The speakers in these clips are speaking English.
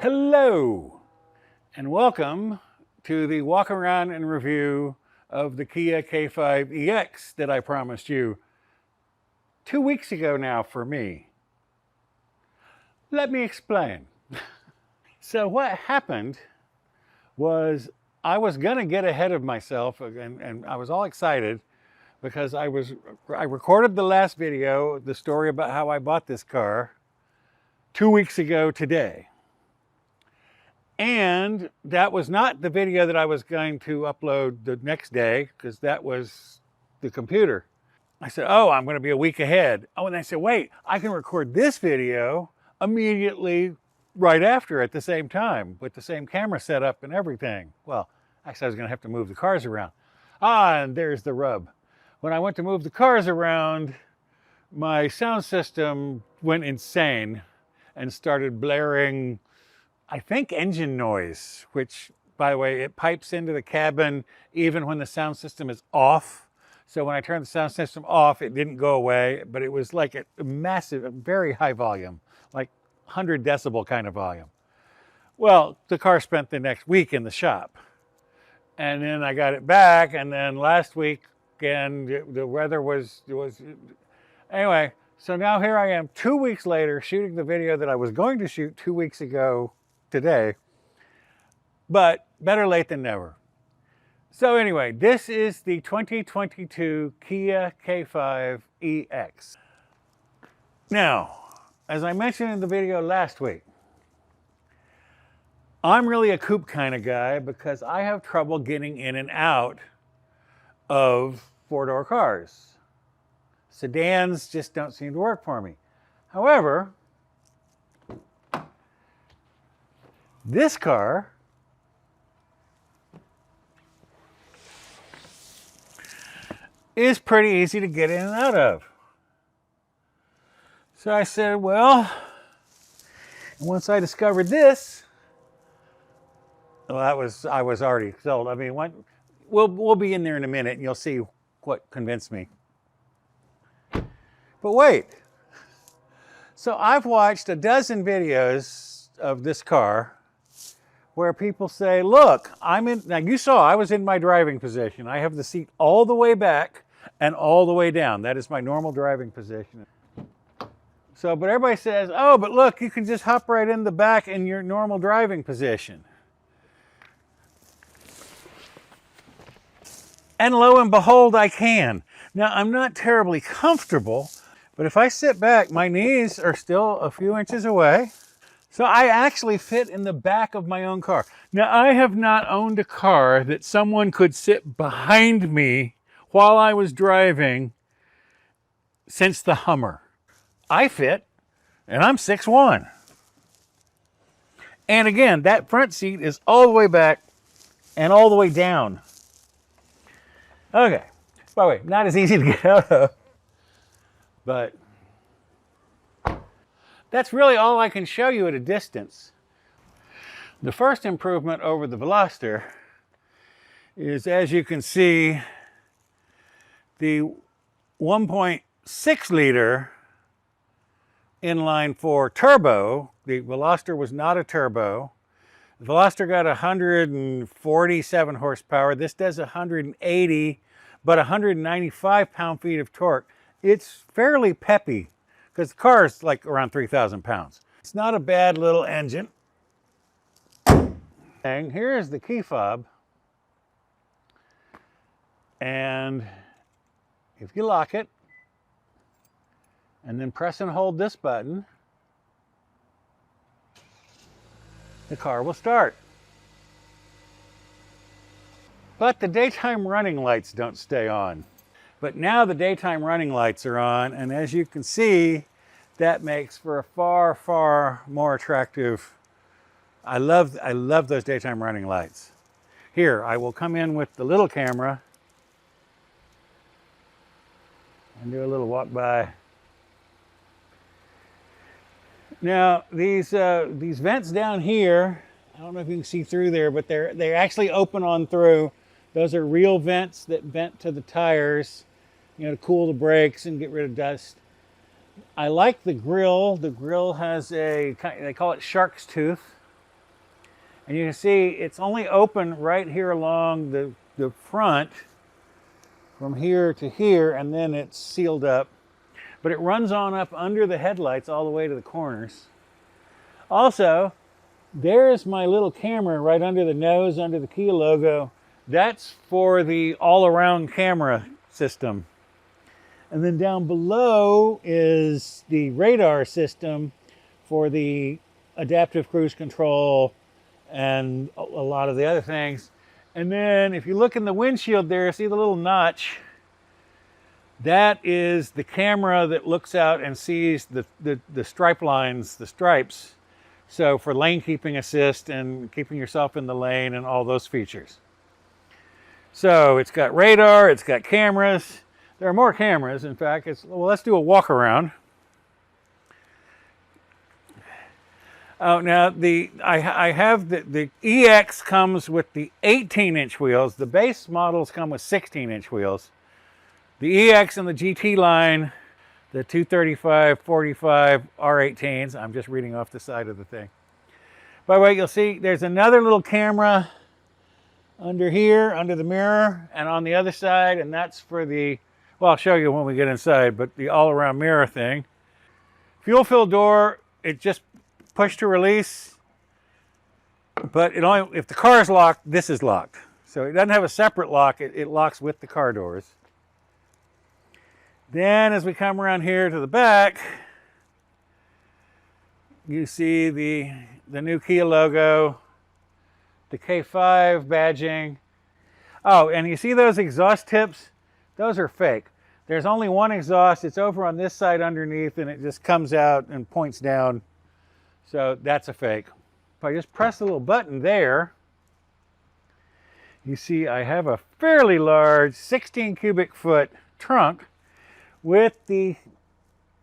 Hello, and welcome to the walk around and review of the Kia K5EX that I promised you 2 weeks ago now for me. Let me explain. So what happened was I was gonna get ahead of myself and I was all excited because I recorded the last video, the story about how I bought this car 2 weeks ago today. And that was not the video that I was going to upload the next day because that was the computer. I said, oh, I'm going to be a week ahead. Oh, and I said, wait, I can record this video immediately right after at the same time with the same camera setup and everything. Well, actually I was going to have to move the cars around. And there's the rub. When I went to move the cars around, my sound system went insane and started blaring, I think, engine noise, which, by the way, it pipes into the cabin even when the sound system is off. So when I turned the sound system off, it didn't go away, but it was like a massive, a very high volume, like 100 decibel kind of volume. Well, the car spent the next week in the shop. And then I got it back, and then last week, again, the weather was anyway, so now here I am 2 weeks later shooting the video that I was going to shoot 2 weeks ago today, but better late than never. So anyway, this is the 2022 Kia K5EX. Now, as I mentioned in the video last week, I'm really a coupe kind of guy because I have trouble getting in and out of four-door cars. Sedans just don't seem to work for me. However, this car is pretty easy to get in and out of. So I said, well, once I discovered this, well, I was already sold. I mean, we'll be in there in a minute and you'll see what convinced me. But wait, so I've watched a dozen videos of this car where people say, look, now you saw I was in my driving position. I have the seat all the way back and all the way down. That is my normal driving position. So, but everybody says, oh, but look, you can just hop right in the back in your normal driving position. And lo and behold, I can. Now, I'm not terribly comfortable, but if I sit back, my knees are still a few inches away. So I actually fit in the back of my own car. Now, I have not owned a car that someone could sit behind me while I was driving since the Hummer. I fit, and I'm 6'1". And again, that front seat is all the way back and all the way down. Okay, by the way, not as easy to get out of, but that's really all I can show you at a distance. The first improvement over the Veloster is, as you can see, the 1.6 liter inline 4 turbo. The Veloster was not a turbo. The Veloster got 147 horsepower. This does 180, but 195 pound-feet of torque. It's fairly peppy, because the car is like around 3,000 pounds. It's not a bad little engine. And here is the key fob. And if you lock it, and then press and hold this button, the car will start. But the daytime running lights don't stay on. But now the daytime running lights are on, and as you can see, that makes for a far, far more attractive. I love those daytime running lights. Here, I will come in with the little camera and do a little walk by. Now, these vents down here, I don't know if you can see through there, but they're actually open on through. Those are real vents that vent to the tires, you know, to cool the brakes and get rid of dust. I like the grille. The grille has they call it Sharktooth. And you can see it's only open right here along the front from here to here, and then it's sealed up. But it runs on up under the headlights all the way to the corners. Also, there's my little camera right under the nose, under the Kia logo. That's for the all-around camera system. And then down below is the radar system for the adaptive cruise control and a lot of the other things. And then if you look in the windshield there, see the little notch? That is the camera that looks out and sees the stripe lines, the stripes. So for lane keeping assist and keeping yourself in the lane and all those features. So it's got radar, it's got cameras. There are more cameras, in fact. Well, let's do a walk around. Oh, now I have the EX comes with the 18-inch wheels. The base models come with 16-inch wheels. The EX and the GT line, the 235, 45 R18s. I'm just reading off the side of the thing. By the way, you'll see there's another little camera under here, under the mirror, and on the other side, and that's for the, well, I'll show you when we get inside, but the all-around mirror thing. Fuel fill door, it just push to release, but it only, if the car is locked, this is locked. So it doesn't have a separate lock, it locks with the car doors. Then as we come around here to the back, you see the new Kia logo, the K5 badging. Oh, and you see those exhaust tips? Those are fake. There's only one exhaust. It's over on this side underneath, and it just comes out and points down. So that's a fake. If I just press the little button there, you see I have a fairly large 16 cubic foot trunk with the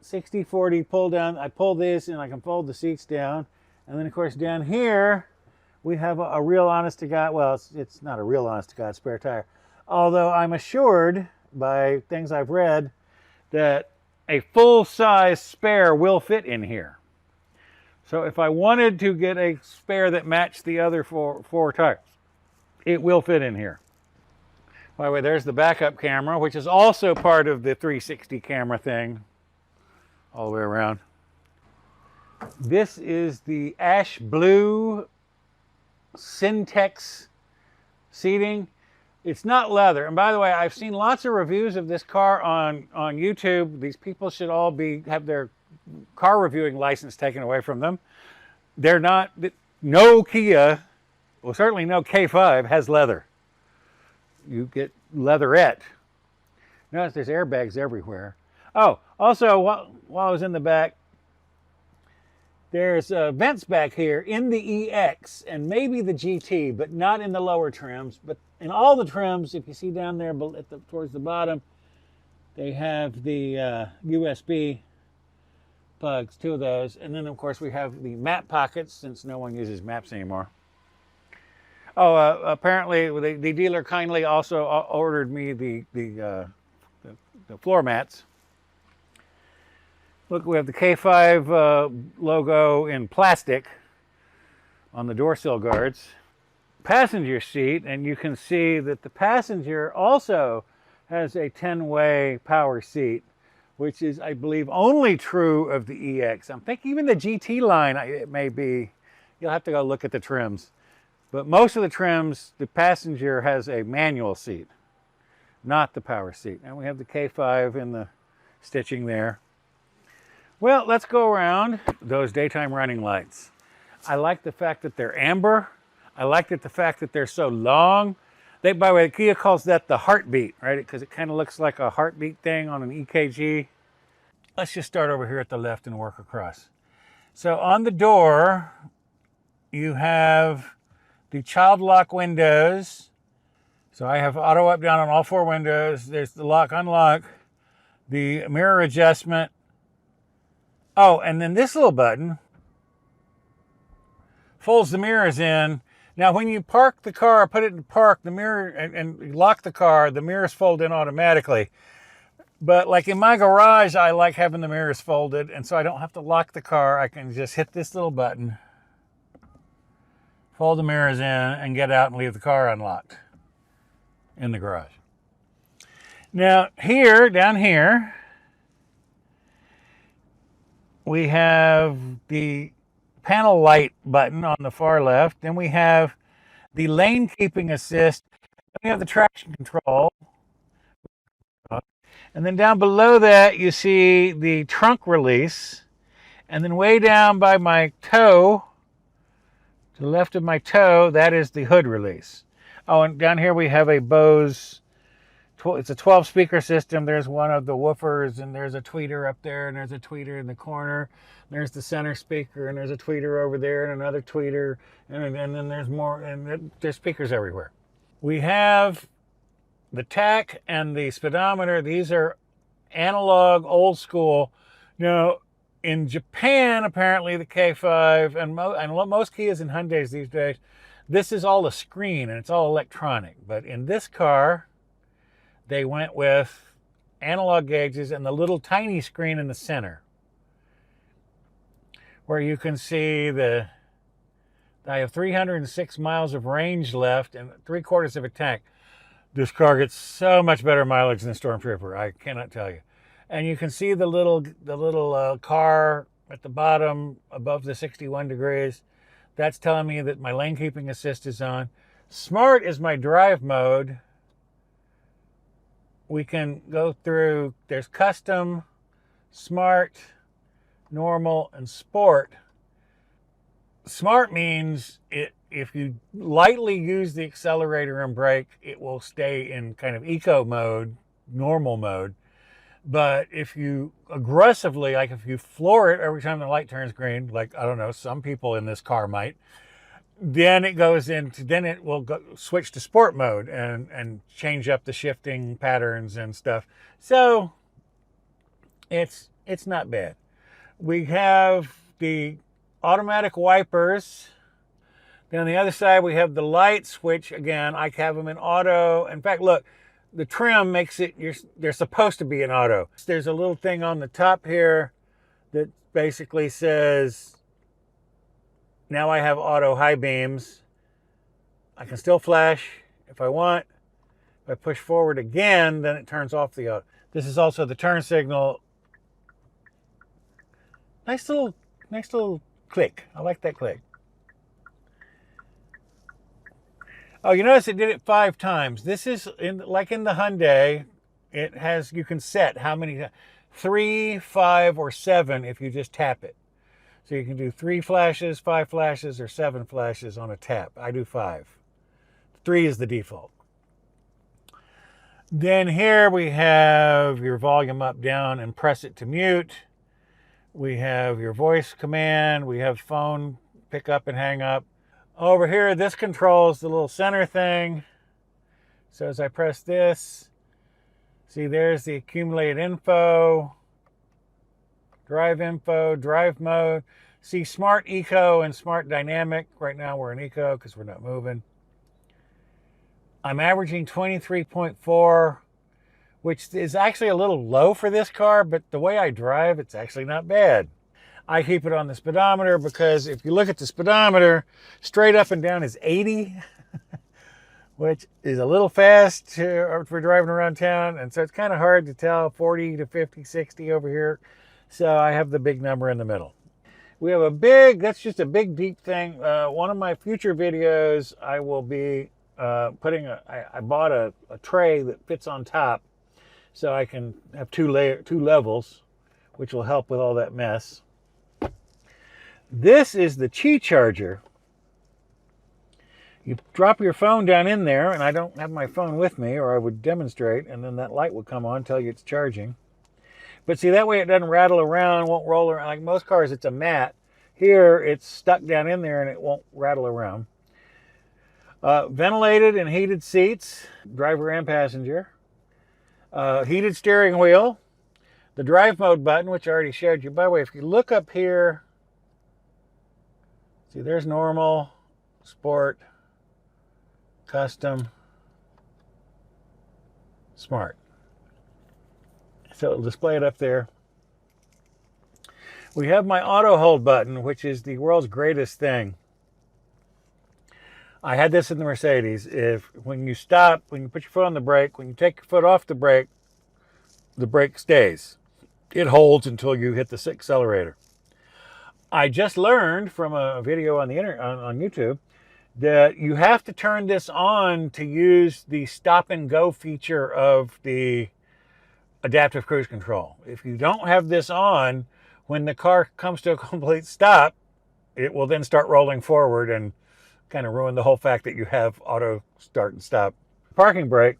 60/40 pull down. I pull this and I can fold the seats down. And then of course down here, we have a real honest to God, well, it's not a real honest to God spare tire. Although I'm assured by things I've read that a full-size spare will fit in here. So if I wanted to get a spare that matched the other four tires, it will fit in here. By the way, there's the backup camera, which is also part of the 360 camera thing, all the way around. This is the ash blue SynTex seating. It's not leather. And by the way, I've seen lots of reviews of this car on YouTube. These people should all have their car reviewing license taken away from them. They're not, no Kia, well certainly no K5 has leather. You get leatherette. Notice there's airbags everywhere. Oh, also while I was in the back, there's vents back here in the EX and maybe the GT, but not in the lower trims. But in all the trims, if you see down there towards the bottom, they have the USB plugs, 2 of those. And then, of course, we have the map pockets, since no one uses maps anymore. Oh, apparently the dealer kindly also ordered me the floor mats. Look, we have the K5 logo in plastic on the door sill guards. Passenger seat, and you can see that the passenger also has a 10-way power seat, which is, I believe, only true of the EX. I'm thinking even the GT line, it may be. You'll have to go look at the trims. But most of the trims, the passenger has a manual seat, not the power seat. And we have the K5 in the stitching there. Well, let's go around those daytime running lights. I like the fact that they're amber. I like the fact that they're so long. By the way, Kia calls that the heartbeat, right? Because it kind of looks like a heartbeat thing on an EKG. Let's just start over here at the left and work across. So on the door, you have the child lock windows. So I have auto up down on all 4 windows. There's the lock unlock, the mirror adjustment. Oh, and then this little button folds the mirrors in. Now, when you park the car, put it in park, the mirror, and lock the car, the mirrors fold in automatically. But like in my garage, I like having the mirrors folded, and so I don't have to lock the car. I can just hit this little button, fold the mirrors in, and get out and leave the car unlocked in the garage. Now here, down here, we have the panel light button on the far left. Then we have the lane keeping assist. Then we have the traction control. And then down below that, you see the trunk release. And then way down by my toe, to the left of my toe, that is the hood release. Oh, and down here we have a Bose, it's a 12 speaker system. There's one of the woofers, and there's a tweeter up there, and there's a tweeter in the corner. There's the center speaker, and there's a tweeter over there, and another tweeter, and then there's more, and there's speakers everywhere. We have the tach and the speedometer. These are analog, old school. Now, in Japan, apparently the K5 and most Kias and Hyundais these days, this is all a screen and it's all electronic. But in this car, they went with analog gauges and the little tiny screen in the center, where you can see I have 306 miles of range left and 3/4 of a tank. This car gets so much better mileage than Stormtrooper, I cannot tell you. And you can see the little car at the bottom above the 61 degrees. That's telling me that my lane keeping assist is on. Smart is my drive mode. We can go through, there's custom, smart, normal, and sport. Smart means if you lightly use the accelerator and brake, it will stay in kind of eco mode, normal mode. But if you aggressively, like if you floor it every time the light turns green, like, I don't know, some people in this car might, then it will switch to sport mode and change up the shifting patterns and stuff. So it's not bad. We have the automatic wipers. Then on the other side, we have the lights, which again, I have them in auto. In fact, look, the trim makes it, they're supposed to be in auto. There's a little thing on the top here that basically says, now I have auto high beams. I can still flash if I want. If I push forward again, then it turns off the auto. This is also the turn signal. Nice little click. I like that click. Oh, you notice it did it 5 times. This is like in the Hyundai. It has, you can set how many, 3, 5, or 7 if you just tap it. So you can do 3 flashes, 5 flashes, or 7 flashes on a tap. I do 5. 3 is the default. Then here we have your volume up, down, and press it to mute. We have your voice command. We have phone pick up and hang up. Over here, this controls the little center thing. So as I press this, see there's the accumulated info, drive mode. See smart eco and smart dynamic. Right now we're in eco because we're not moving. I'm averaging 23.4, which is actually a little low for this car, but the way I drive, it's actually not bad. I keep it on the speedometer because if you look at the speedometer, straight up and down is 80, which is a little fast for driving around town. And so it's kind of hard to tell 40 to 50, 60 over here. So I have the big number in the middle. We have that's just a big deep thing. One of my future videos, I will be I bought a tray that fits on top so I can have two levels, which will help with all that mess. This is the Qi charger. You drop your phone down in there, and I don't have my phone with me, or I would demonstrate, and then that light would come on, tell you it's charging. But see, that way it doesn't rattle around, won't roll around. Like most cars, it's a mat. Here, it's stuck down in there, and it won't rattle around. Ventilated and heated seats, driver and passenger. Heated steering wheel. The drive mode button, which I already showed you. By the way, if you look up here, see, there's normal, sport, custom, smart. So it'll display it up there. We have my auto hold button, which is the world's greatest thing. I had this in the Mercedes. When you stop, when you put your foot on the brake, when you take your foot off the brake stays. It holds until you hit the accelerator. I just learned from a video on the on YouTube that you have to turn this on to use the stop and go feature of the adaptive cruise control. If you don't have this on, when the car comes to a complete stop, it will then start rolling forward and kind of ruin the whole fact that you have auto start and stop. Parking brake,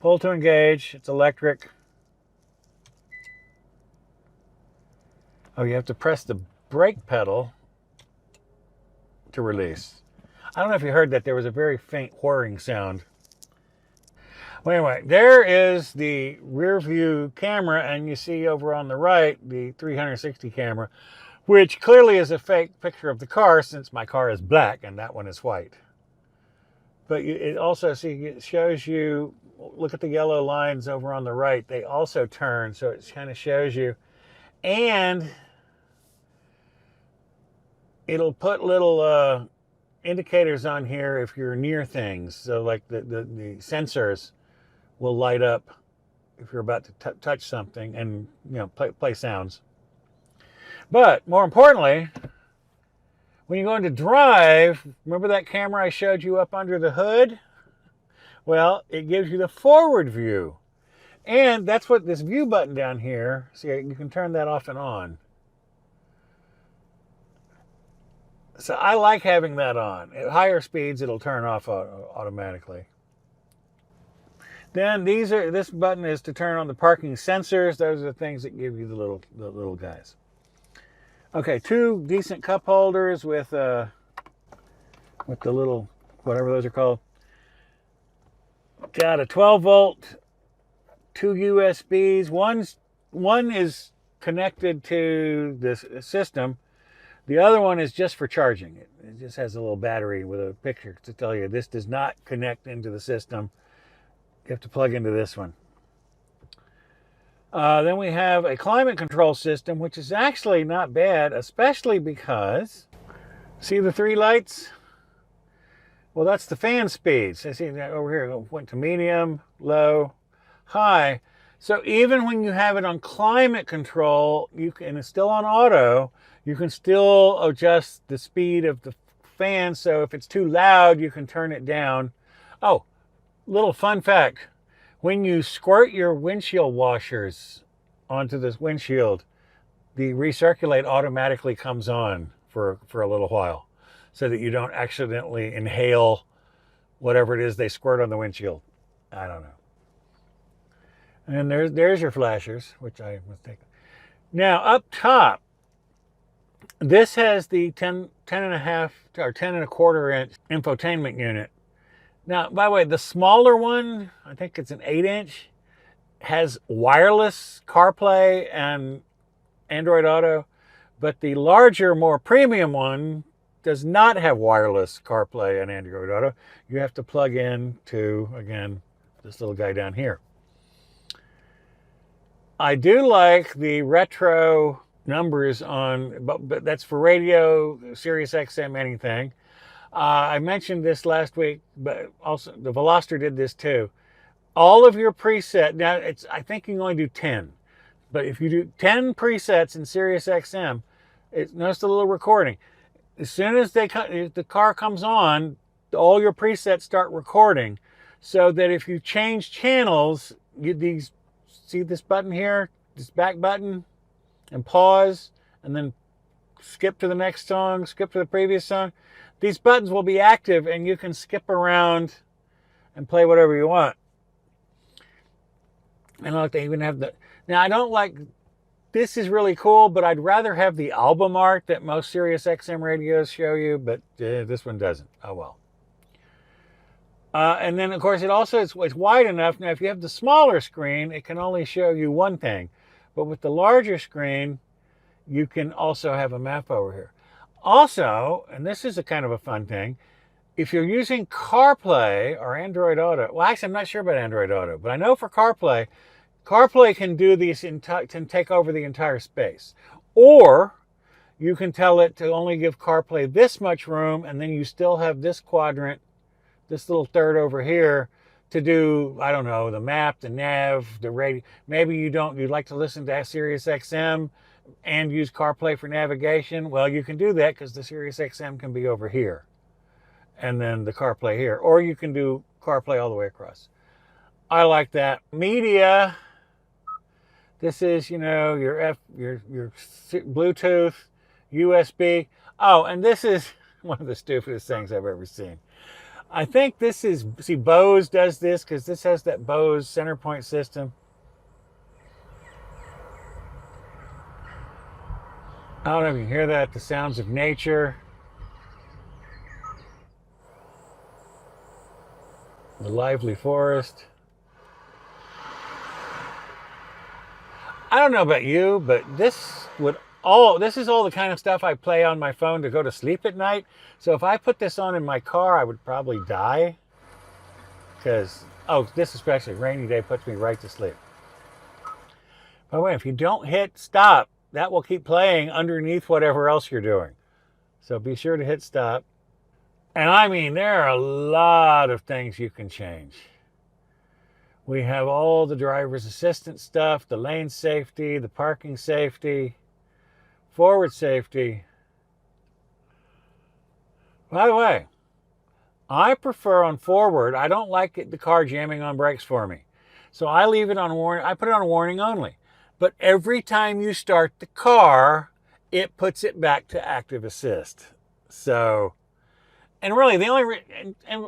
pull to engage, it's electric. Oh, you have to press the brake pedal to release. I don't know if you heard that. There was a very faint whirring sound. Well, anyway, there is the rear view camera, and you see over on the right the 360 camera, which clearly is a fake picture of the car since my car is black and that one is white. But it also, it shows you, look at the yellow lines over on the right, they also turn, so it kind of shows you. And it'll put little indicators on here if you're near things. So like the sensors will light up if you're about to touch something and, you know, play sounds. But more importantly, when you go into drive, remember that camera I showed you up under the hood? Well, it gives you the forward view. And that's what this view button down here, see, you can turn that off and on. So I like having that on. At higher speeds, it'll turn off automatically. Then this button is to turn on the parking sensors. Those are the things that give you the little guys. Okay, 2 decent cup holders with the little, whatever those are called. Got a 12 volt, 2 USBs. One is connected to this system. The other one is just for charging. It just has a little battery with a picture to tell you this does not connect into the system. You have to plug into this one. Then we have a climate control system, which is actually not bad, especially because, see the 3 lights? Well, that's the fan speeds. I see that over here. It went to medium, low, high. So even when you have it on climate control, and it's still on auto, you can still adjust the speed of the fan. So if it's too loud, you can turn it down. Oh, little fun fact. When you squirt your windshield washers onto this windshield, the recirculate automatically comes on for a little while so that you don't accidentally inhale whatever it is they squirt on the windshield. I don't know. And there's your flashers, which I was taking. Now up top, this has the 10 and a half or 10 and a quarter inch infotainment unit. Now, by the way, the smaller one, I think it's an 8-inch, has wireless CarPlay and Android Auto, but the larger, more premium one does not have wireless CarPlay and Android Auto. You have to plug in to, again, this little guy down here. I do like the retro numbers on, but that's for radio, SiriusXM, anything. I mentioned this last week, but also the Veloster did this too. All of your preset, now I think you can only do 10, but if you do 10 presets in SiriusXM, notice the little recording. As soon as the car comes on, all your presets start recording, so that if you change channels, see this button here, this back button, and pause, and then skip to the next song, skip to the previous song. These buttons will be active and you can skip around and play whatever you want. And look, they even have now I don't like, this is really cool, but I'd rather have the album art that most SiriusXM radios show you, but this one doesn't. Oh well. And then of course it's wide enough. Now if you have the smaller screen, it can only show you one thing. But with the larger screen, you can also have a map over here. Also, and this is a kind of a fun thing, if you're using CarPlay or Android Auto, well, actually, I'm not sure about Android Auto, but I know for CarPlay can do these, can take over the entire space. Or you can tell it to only give CarPlay this much room, and then you still have this quadrant, this little third over here, to do, I don't know, the map, the nav, the radio. Maybe you'd like to listen to SiriusXM and use CarPlay for navigation. Well, you can do that because the SiriusXM can be over here, and then the CarPlay here. Or you can do CarPlay all the way across. I like that. Media. This is, you know, your Bluetooth, USB. Oh, and this is one of the stupidest things I've ever seen. I think this is, see, Bose does this because this has that Bose CenterPoint system. I don't know if you can hear that, the sounds of nature. The lively forest. I don't know about you, but this is all the kind of stuff I play on my phone to go to sleep at night. So if I put this on in my car, I would probably die. Because, this especially, rainy day puts me right to sleep. By the way, if you don't hit stop, that will keep playing underneath whatever else you're doing. So be sure to hit stop. And I mean, there are a lot of things you can change. We have all the driver's assistance stuff, the lane safety, the parking safety, forward safety. By the way, I prefer on forward, I don't like the car jamming on brakes for me. So I leave it on warning, I put it on warning only. But every time you start the car, it puts it back to active assist. So, and really the only, and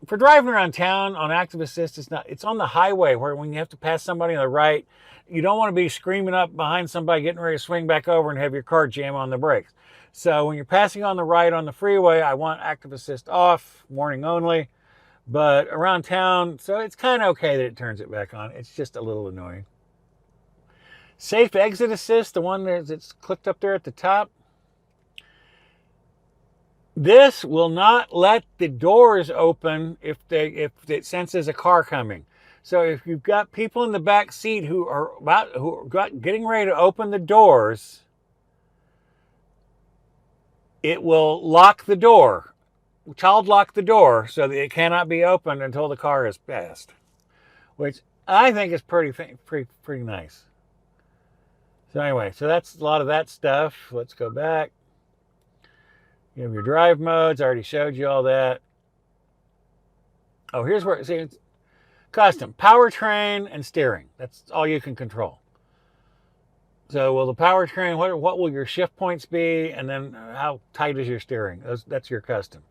for driving around town on active assist, it's on the highway where when you have to pass somebody on the right, you don't want to be screaming up behind somebody getting ready to swing back over and have your car jam on the brakes. So when you're passing on the right on the freeway, I want active assist off, warning only. But around town, so it's kind of okay that it turns it back on. It's just a little annoying. Safe exit assist, the one that's clicked up there at the top. This will not let the doors open if it senses a car coming. So if you've got people in the back seat who are getting ready to open the doors, it will lock the door, child lock the door, so that it cannot be opened until the car is passed, which I think is pretty nice. So anyway, so that's a lot of that stuff. Let's go back. You have your drive modes. I already showed you all that. Oh, here's where, see, it's custom. Powertrain and steering. That's all you can control. So, will the powertrain, what will your shift points be? And then how tight is your steering? That's your custom.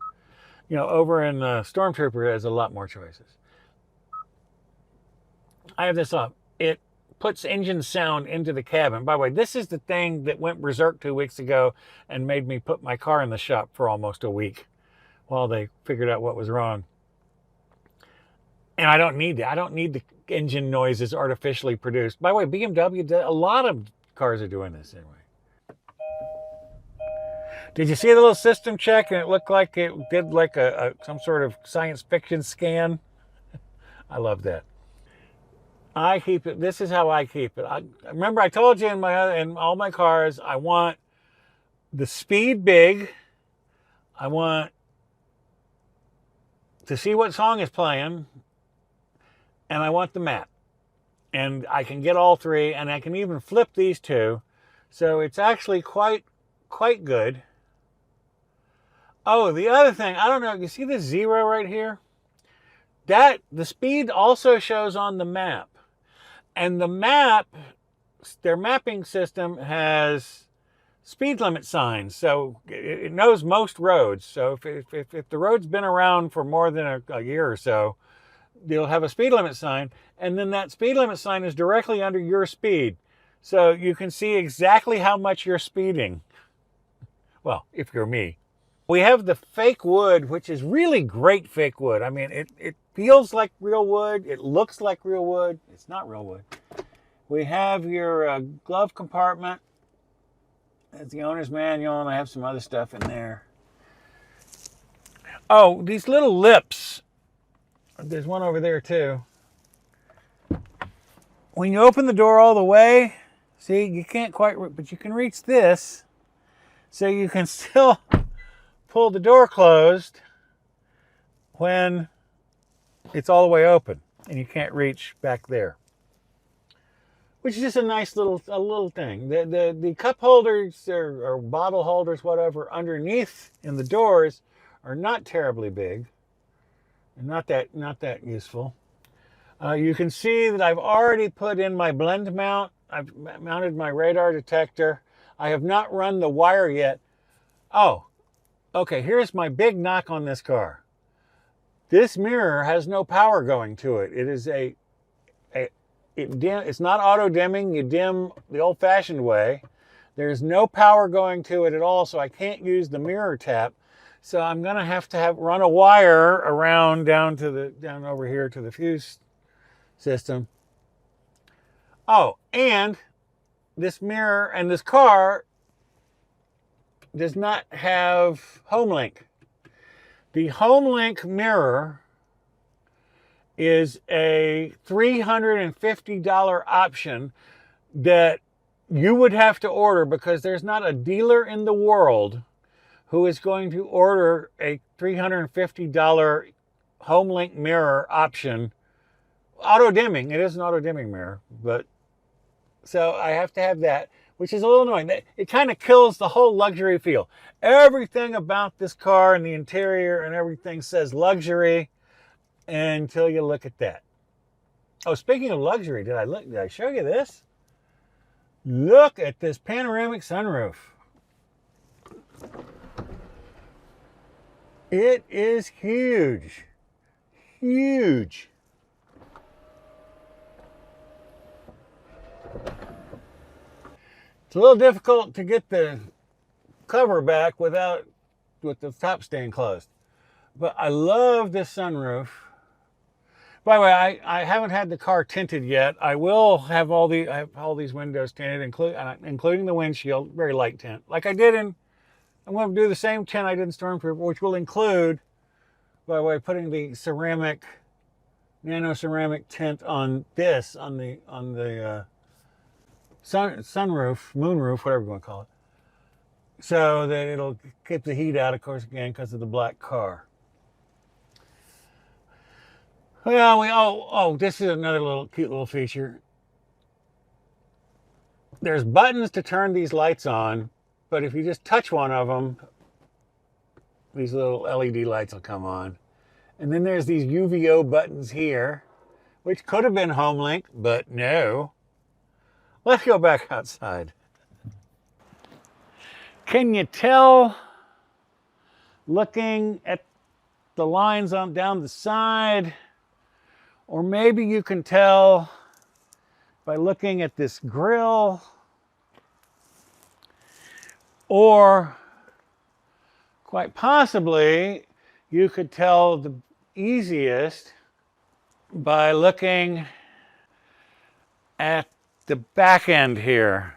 You know, over in Stormtrooper, there's a lot more choices. I have this up. It puts engine sound into the cabin. By the way, this is the thing that went berserk 2 weeks ago and made me put my car in the shop for almost a week while they figured out what was wrong. And I don't need that. I don't need the engine noises artificially produced. By the way, BMW, a lot of cars are doing this anyway. Did you see the little system check and it looked like it did like some sort of science fiction scan? I love that. I keep it, this is how I keep it. Remember I told you in all my cars, I want the speed big. I want to see what song is playing. And I want the map. And I can get all three, and I can even flip these two. So it's actually quite good. Oh, the other thing, I don't know, you see this 0 right here? The speed also shows on the map. And the map, their mapping system has speed limit signs. So it knows most roads. So if the road's been around for more than a year or so, you'll have a speed limit sign. And then that speed limit sign is directly under your speed. So you can see exactly how much you're speeding. Well, if you're me. We have the fake wood, which is really great fake wood. I mean, it feels like real wood. It looks like real wood. It's not real wood. We have your glove compartment. That's the owner's manual, and I have some other stuff in there. Oh, these little lips. There's one over there, too. When you open the door all the way, see, you can't quite, but you can reach this. So you can still pull the door closed when it's all the way open and you can't reach back there. Which is just a nice little thing. The cup holders or bottle holders, whatever, underneath in the doors are not terribly big and not that useful. You can see that I've already put in my blend mount. I've mounted my radar detector. I have not run the wire yet. Oh, okay, here's my big knock on this car. This mirror has no power going to it. It is it's not auto dimming. You dim the old-fashioned way. There's no power going to it at all, so I can't use the Mirrortap. So I'm gonna have to run a wire around down over here to the fuse system. Oh, and this mirror and this car does not have Homelink. The Homelink mirror is a $350 option that you would have to order because there's not a dealer in the world who is going to order a $350 Homelink mirror option. Auto dimming, it is an auto dimming mirror, but so I have to have that, which is a little annoying. It kind of kills the whole luxury feel. Everything about this car and the interior and everything says luxury until you look at that. Oh, speaking of luxury, did I show you this? Look at this panoramic sunroof. It is huge. Huge. It's a little difficult to get the cover back with the top staying closed. But I love this sunroof. By the way, I haven't had the car tinted yet. I will have I have all these windows tinted, including the windshield, very light tint. I'm going to do the same tint I did in Stormtrooper, which will include, by the way, putting the nano ceramic tint on the sunroof, moonroof, whatever you want to call it, so that it'll keep the heat out, of course, again, because of the black car. Well, this is another cute little feature. There's buttons to turn these lights on, but if you just touch one of them, these little LED lights will come on. And then there's these UVO buttons here, which could have been Homelink, but no. Let's go back outside. Can you tell, looking at the lines down the side, or maybe you can tell by looking at this grille, or quite possibly you could tell the easiest by looking at the back end here.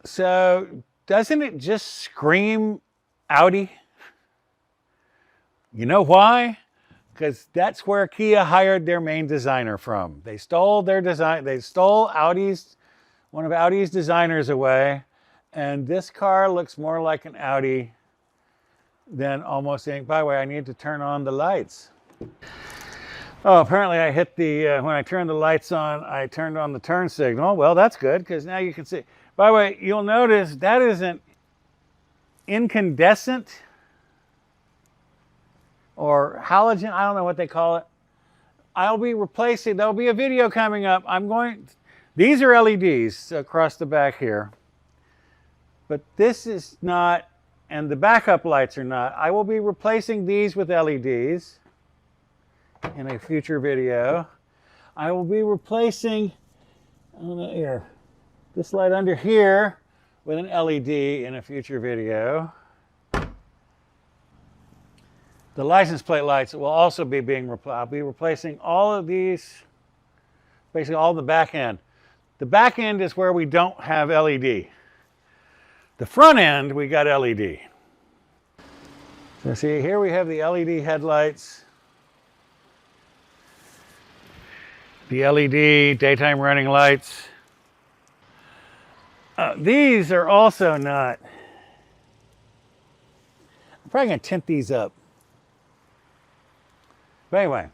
So doesn't it just scream Audi? You know why? Because that's where Kia hired their main designer from. They stole their design. They stole one of Audi's designers away, and this car looks more like an Audi than almost anything. By the way, I need to turn on the lights. Oh, apparently I hit when I turned the lights on, I turned on the turn signal. Well, that's good, because now you can see. By the way, you'll notice that isn't incandescent or halogen, I don't know what they call it. I'll be replacing, there'll be a video coming up. These are LEDs across the back here, but this is not, and the backup lights are not. I will be replacing these with LEDs in a future video. I will be replacing, this light under here with an LED in a future video. The license plate lights will also be I'll be replacing all of these, basically all the back end. The back end is where we don't have LED. The front end, we got LED. So see, here we have the LED headlights, the LED daytime running lights. These are also not. I'm probably going to tint these up. But anyway,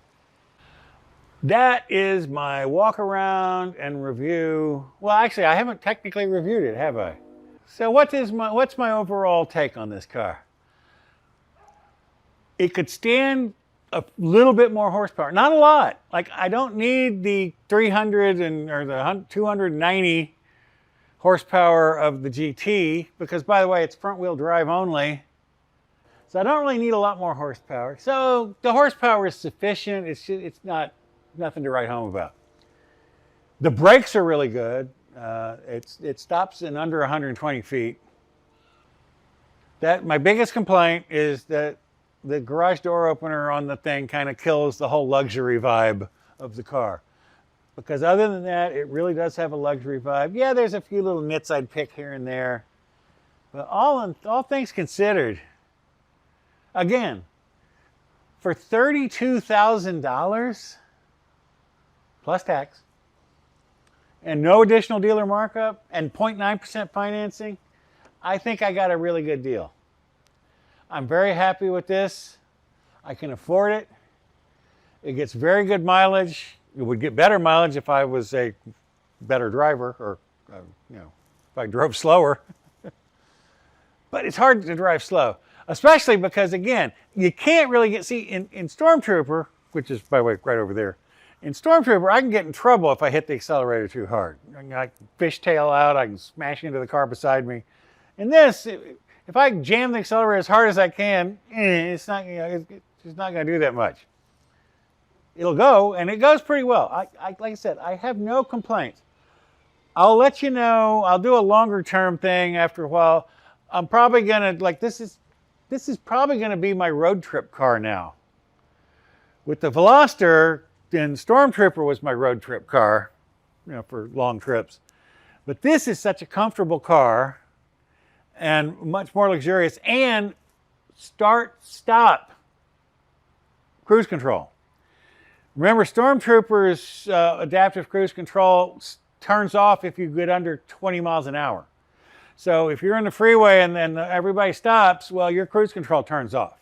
that is my walk around and review. Well, actually, I haven't technically reviewed it, have I? So what's my overall take on this car? It could stand a little bit more horsepower. Not a lot. Like, I don't need the 300 or the 290 horsepower of the GT, because, by the way, it's front wheel drive only. So I don't really need a lot more horsepower. So the horsepower is sufficient. It's nothing to write home about. The brakes are really good. It stops in under 120 feet. My biggest complaint is that the garage door opener on the thing kind of kills the whole luxury vibe of the car. Because other than that, it really does have a luxury vibe. Yeah, there's a few little nits I'd pick here and there. But all things considered, again, for $32,000 plus tax and no additional dealer markup and 0.9% financing, I think I got a really good deal. I'm very happy with this. I can afford it. It gets very good mileage. It would get better mileage if I was a better driver, or if I drove slower. But it's hard to drive slow, especially because, again, you can't really in Stormtrooper, which is, by the way, right over there. In Stormtrooper, I can get in trouble if I hit the accelerator too hard. I can fishtail out. I can smash into the car beside me. In this, if I jam the accelerator as hard as I can, it's not going to do that much. It'll go, and it goes pretty well. Like I said, I have no complaints. I'll let you know. I'll do a longer term thing after a while. I'm probably gonna, this is probably gonna be my road trip car now. With the Veloster, then Stormtrooper was my road trip car, for long trips. But this is such a comfortable car and much more luxurious, and start-stop cruise control. Remember, Stormtrooper's adaptive cruise control turns off if you get under 20 miles an hour. So if you're in the freeway and then everybody stops, well, your cruise control turns off.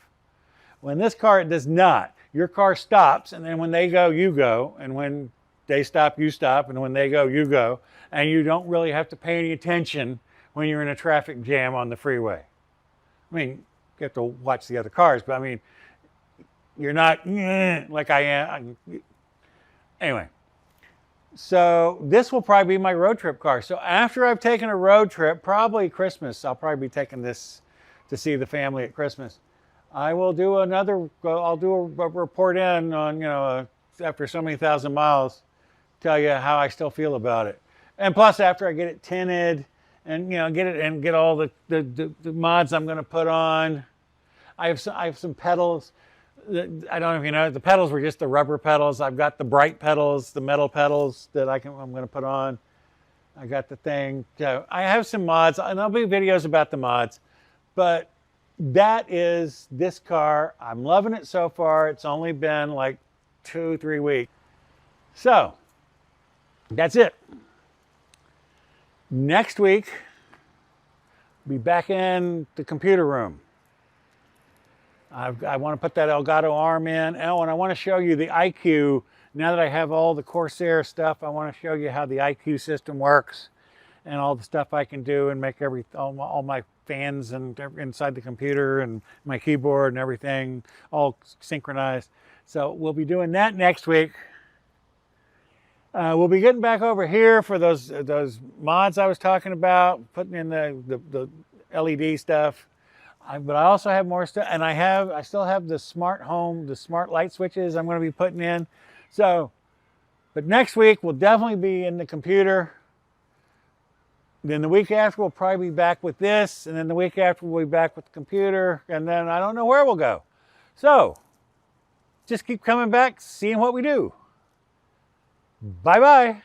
When this car, it does not. Your car stops, and then when they go, you go. And when they stop, you stop. And when they go, you go. And you don't really have to pay any attention when you're in a traffic jam on the freeway. I mean, you have to watch the other cars, but I mean, you're not like I am. Anyway, so this will probably be my road trip car. So after I've taken a road trip, probably Christmas, I'll probably be taking this to see the family at Christmas. I will do I'll do a report in on, after so many thousand miles, tell you how I still feel about it. And plus, after I get it tinted and, get all the mods I'm going to put on. I have some pedals. I don't know if you know, the pedals were just the rubber pedals. I've got the bright pedals, the metal pedals that I'm going to put on. I got the thing. So I have some mods, and there'll be videos about the mods. But that is this car. I'm loving it so far. It's only been like 2-3 weeks. So that's it. Next week, be back in the computer room. I want to put that Elgato arm in. Oh, and I want to show you the IQ. Now that I have all the Corsair stuff, I want to show you how the IQ system works and all the stuff I can do and make all my fans and inside the computer and my keyboard and everything all synchronized. So we'll be doing that next week. We'll be getting back over here for those mods I was talking about, putting in the LED stuff. But I also have more stuff, and I still have the smart home, the smart light switches I'm going to be putting in. So, but next week we'll definitely be in the computer. Then the week after we'll probably be back with this, and then the week after we'll be back with the computer, and then I don't know where we'll go. So, just keep coming back, seeing what we do. Bye-bye.